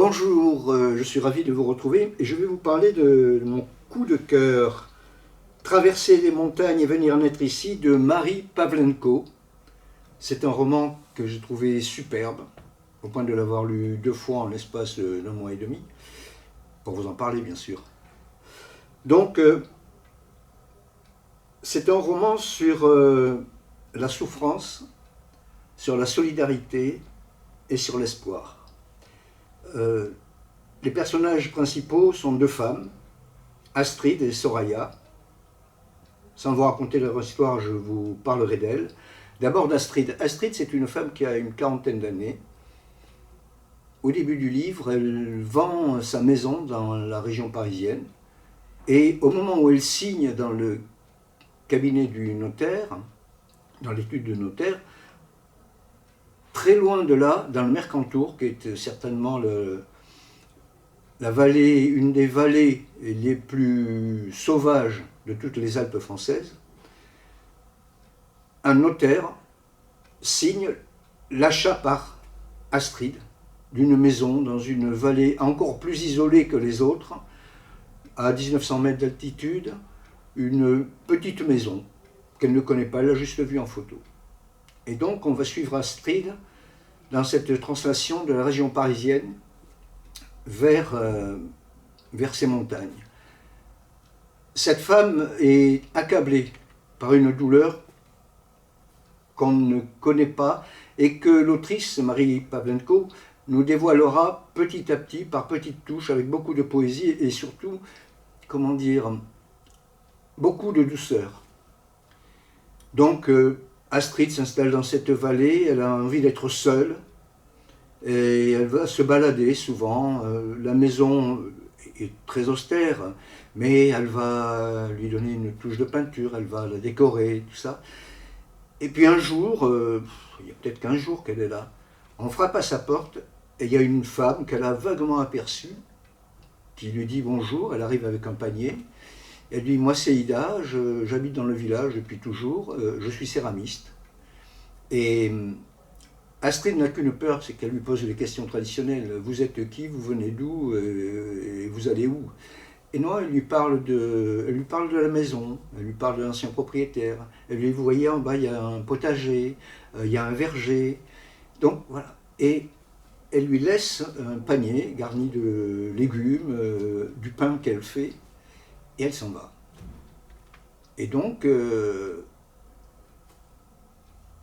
Bonjour, je suis ravi de vous retrouver et je vais vous parler de mon coup de cœur, Traverser les montagnes et venir naître ici, de Marie Pavlenko. C'est un roman que j'ai trouvé superbe, au point de l'avoir lu 2 fois en l'espace d'un mois et demi, pour vous en parler bien sûr. Donc, c'est un roman sur la souffrance, sur la solidarité et sur l'espoir. Les personnages principaux sont 2 femmes, Astrid et Soraya. Sans vous raconter leur histoire, je vous parlerai d'elle. D'abord d'Astrid. Astrid, c'est une femme qui a une quarantaine d'années. Au début du livre, elle vend sa maison dans la région parisienne. Et au moment où elle signe dans le cabinet du notaire, dans l'étude de notaire, très loin de là, dans le Mercantour, qui est certainement la vallée, une des vallées les plus sauvages de toutes les Alpes françaises, un notaire signe l'achat par Astrid d'une maison dans une vallée encore plus isolée que les autres, à 1900 mètres d'altitude, une petite maison qu'elle ne connaît pas, elle l'a juste vue en photo. Et donc on va suivre Astrid dans cette translation de la région parisienne vers ces montagnes. Cette femme est accablée par une douleur qu'on ne connaît pas et que l'autrice Marie Pavlenko nous dévoilera petit à petit, par petites touches, avec beaucoup de poésie et surtout, comment dire, beaucoup de douceur. Donc Astrid s'installe dans cette vallée, elle a envie d'être seule et elle va se balader souvent. La maison est très austère, mais elle va lui donner une touche de peinture, elle va la décorer, tout ça. Et puis un jour, il y a peut-être 15 jours qu'elle est là, on frappe à sa porte et il y a une femme qu'elle a vaguement aperçue qui lui dit bonjour. Elle arrive avec un panier. Elle dit: moi c'est Ida, j'habite dans le village depuis toujours, je suis céramiste. Et Astrid n'a qu'une peur, c'est qu'elle lui pose les questions traditionnelles. Vous êtes qui? Vous venez d'où? Et vous allez où? Et non, elle lui parle de la maison, elle lui parle de l'ancien propriétaire. Elle lui dit: vous voyez, en bas, il y a un potager, il y a un verger. Donc, voilà. Et elle lui laisse un panier garni de légumes, du pain qu'elle fait, et elle s'en va. Et donc,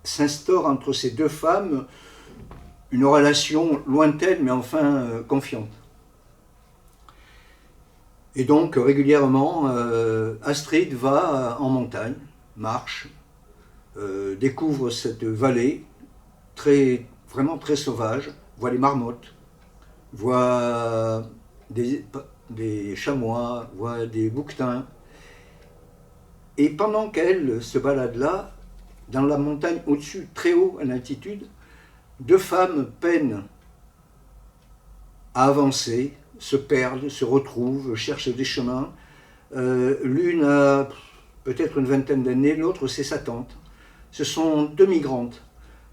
s'instaure entre ces 2 femmes une relation lointaine, mais enfin confiante. Et donc régulièrement, Astrid va en montagne, marche, découvre cette vallée vraiment très sauvage, voit les marmottes, voit des chamois, voit des bouquetins. Et pendant qu'elle se balade là, dans la montagne au-dessus, très haut en altitude, 2 femmes peinent à avancer, se perdent, se retrouvent, cherchent des chemins. L'une a peut-être une vingtaine d'années, l'autre c'est sa tante. Ce sont 2 migrantes,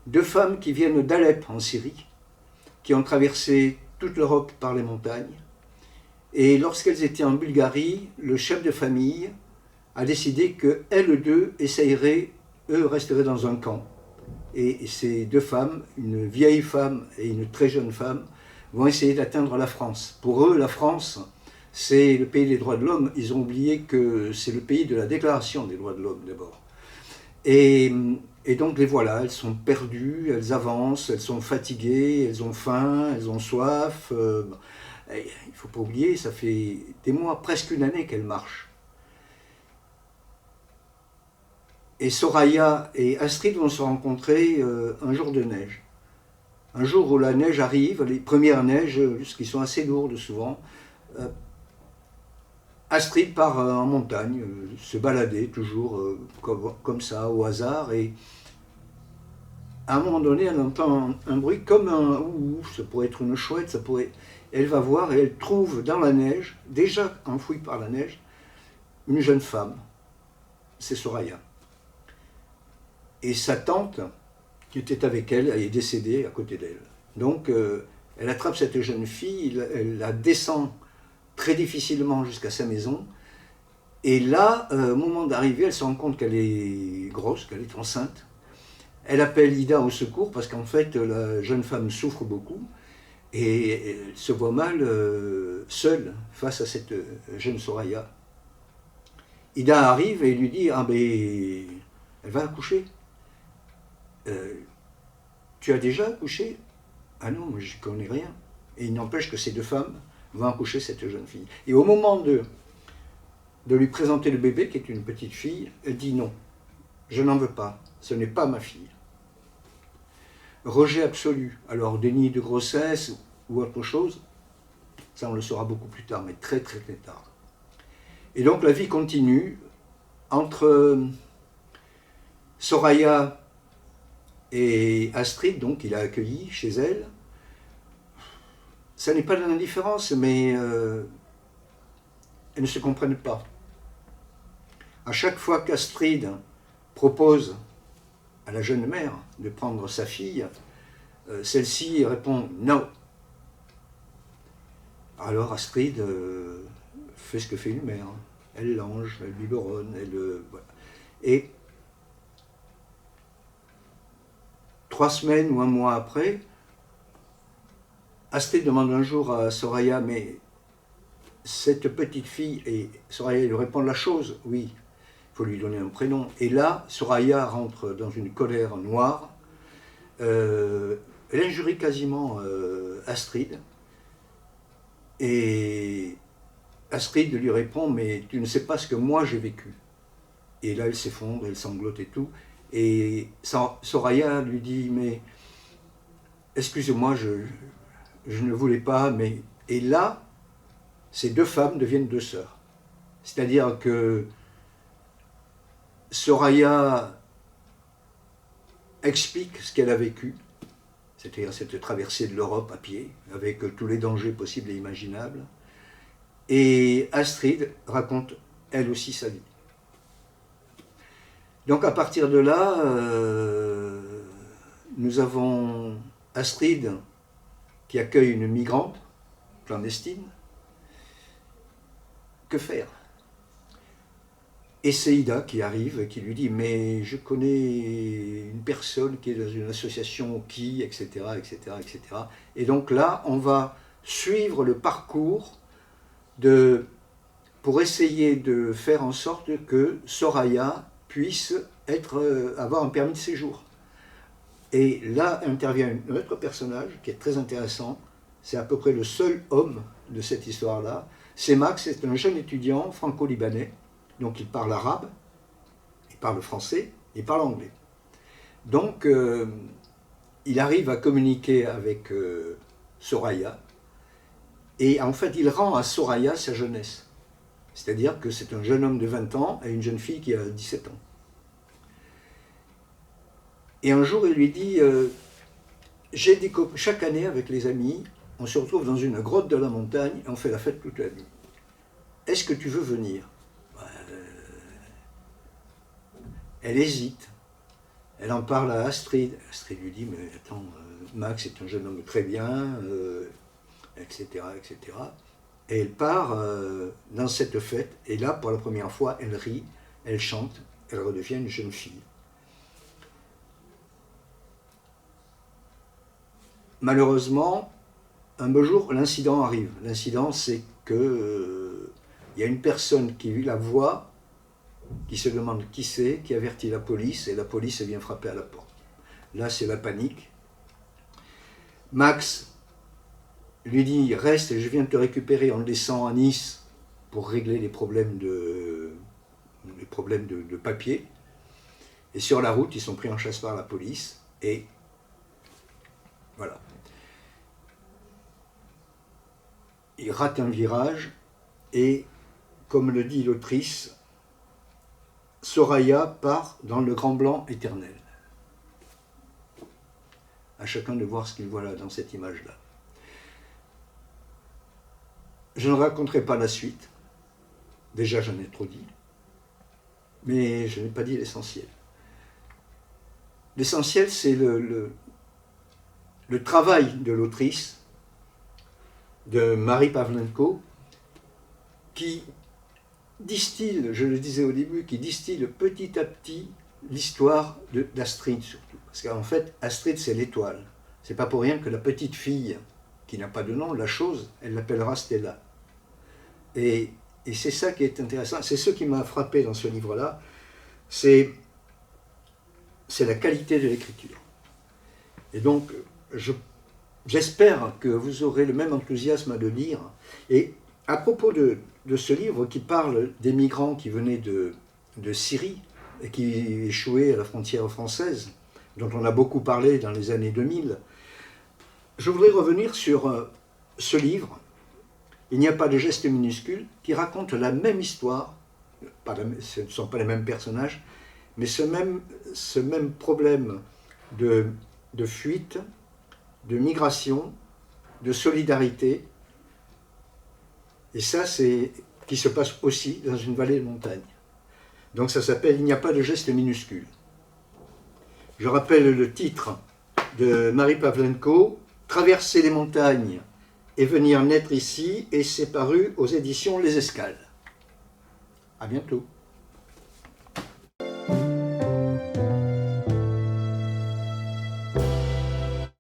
2 femmes qui viennent d'Alep en Syrie, qui ont traversé toute l'Europe par les montagnes. Et lorsqu'elles étaient en Bulgarie, le chef de famille a décidé qu'elles 2 essayeraient, eux resteraient dans un camp. Et ces 2 femmes, une vieille femme et une très jeune femme, vont essayer d'atteindre la France. Pour eux, la France, c'est le pays des droits de l'homme. Ils ont oublié que c'est le pays de la Déclaration des droits de l'homme d'abord. Et donc les voilà, elles sont perdues, elles avancent, elles sont fatiguées, elles ont faim, elles ont soif. Il ne faut pas oublier, ça fait des mois, presque une année qu'elles marchent. Et Soraya et Astrid vont se rencontrer un jour de neige. Un jour où la neige arrive, les premières neiges, qui sont assez lourdes souvent, Astrid part en montagne, se balader toujours comme ça, au hasard, et à un moment donné, elle entend un bruit comme un ouh, ça pourrait être une chouette, elle va voir et elle trouve dans la neige, déjà enfouie par la neige, une jeune femme, c'est Soraya. Et sa tante, qui était avec elle, est décédée à côté d'elle. Donc, Elle attrape cette jeune fille, elle la descend très difficilement jusqu'à sa maison. Et là, au moment d'arriver, elle se rend compte qu'elle est grosse, qu'elle est enceinte. Elle appelle Ida au secours parce qu'en fait, la jeune femme souffre beaucoup et elle se voit mal seule face à cette jeune Soraya. Ida arrive et lui dit: ah ben, elle va accoucher. Tu as déjà accouché? Ah non, je ne connais rien. Et il n'empêche que ces deux femmes vont accoucher cette jeune fille. Et au moment de lui présenter le bébé, qui est une petite fille, elle dit: non, je n'en veux pas, ce n'est pas ma fille. Rejet absolu. Alors déni de grossesse ou autre chose, ça on le saura beaucoup plus tard, mais très très très tard. Et donc la vie continue entre Soraya et Astrid, donc il a accueilli chez elle. Ça n'est pas de l'indifférence, mais elles ne se comprennent pas. À chaque fois qu'Astrid propose à la jeune mère de prendre sa fille, celle-ci répond non. Alors Astrid fait ce que fait une mère. Elle lange, elle biberonne, voilà. Et 3 semaines ou un mois après, Astrid demande un jour à Soraya: mais cette petite fille, et Soraya lui répond la chose: oui, il faut lui donner un prénom. Et là, Soraya rentre dans une colère noire. Elle injurie quasiment Astrid. Et Astrid lui répond: mais tu ne sais pas ce que moi j'ai vécu. Et là, elle s'effondre, elle sanglote et tout. Et Soraya lui dit: mais excusez-moi, je ne voulais pas, mais... Et là, ces deux femmes deviennent deux sœurs. C'est-à-dire que Soraya explique ce qu'elle a vécu, c'est-à-dire cette traversée de l'Europe à pied, avec tous les dangers possibles et imaginables. Et Astrid raconte elle aussi sa vie. Donc à partir de là, nous avons Astrid qui accueille une migrante clandestine. Que faire? Et c'est Ida qui arrive et qui lui dit: mais je connais une personne qui est dans une association qui, etc., etc., etc. Et donc là, on va suivre le parcours pour essayer de faire en sorte que Soraya puisse avoir un permis de séjour. Et là intervient un autre personnage qui est très intéressant. C'est à peu près le seul homme de cette histoire-là. C'est Max, c'est un jeune étudiant franco-libanais. Donc il parle arabe, il parle français, il parle anglais. Donc il arrive à communiquer avec Soraya. Et en fait, il rend à Soraya sa jeunesse. C'est-à-dire que c'est un jeune homme de 20 ans et une jeune fille qui a 17 ans. Et un jour, il lui dit: chaque année, avec les amis, on se retrouve dans une grotte de la montagne et on fait la fête toute la nuit. Est-ce que tu veux venir? Elle hésite. Elle en parle à Astrid. Astrid lui dit: mais attends, Max est un jeune homme très bien, etc., etc. Et elle part dans cette fête, et là, pour la première fois, elle rit, elle chante, elle redevient une jeune fille. Malheureusement, un beau jour, l'incident arrive. L'incident, c'est que y a une personne qui la voit, qui se demande qui c'est, qui avertit la police, et la police vient frapper à la porte. Là, c'est la panique. Max lui dit: reste, je viens te récupérer, on descend à Nice pour régler les problèmes de papier. Et sur la route, ils sont pris en chasse par la police, et voilà. Il rate un virage, et comme le dit l'autrice, Soraya part dans le grand blanc éternel. À chacun de voir ce qu'il voit là, dans cette image-là. Je ne raconterai pas la suite. Déjà, j'en ai trop dit. Mais je n'ai pas dit l'essentiel. L'essentiel, c'est le travail de l'autrice de Marie Pavlenko, qui distille, je le disais au début, qui distille petit à petit l'histoire d'Astrid surtout. Parce qu'en fait, Astrid, c'est l'étoile. C'est pas pour rien que la petite fille, qui n'a pas de nom, la chose, elle l'appellera Stella. Et c'est ça qui est intéressant, c'est ce qui m'a frappé dans ce livre-là, c'est la qualité de l'écriture. Et donc, j'espère que vous aurez le même enthousiasme à le lire. Et à propos de ce livre qui parle des migrants qui venaient de Syrie et qui échouaient à la frontière française, dont on a beaucoup parlé dans les années 2000, je voudrais revenir sur ce livre, Il n'y a pas de gestes minuscules, qui raconte la même histoire, ce ne sont pas les mêmes personnages, mais ce même problème de fuite, de migration, de solidarité. Et ça, c'est qui se passe aussi dans une vallée de montagne. Donc ça s'appelle « Il n'y a pas de gestes minuscules ». Je rappelle le titre de Marie Pavlenko, « Traverser les montagnes et venir naître ici », et c'est paru aux éditions Les Escales. À bientôt.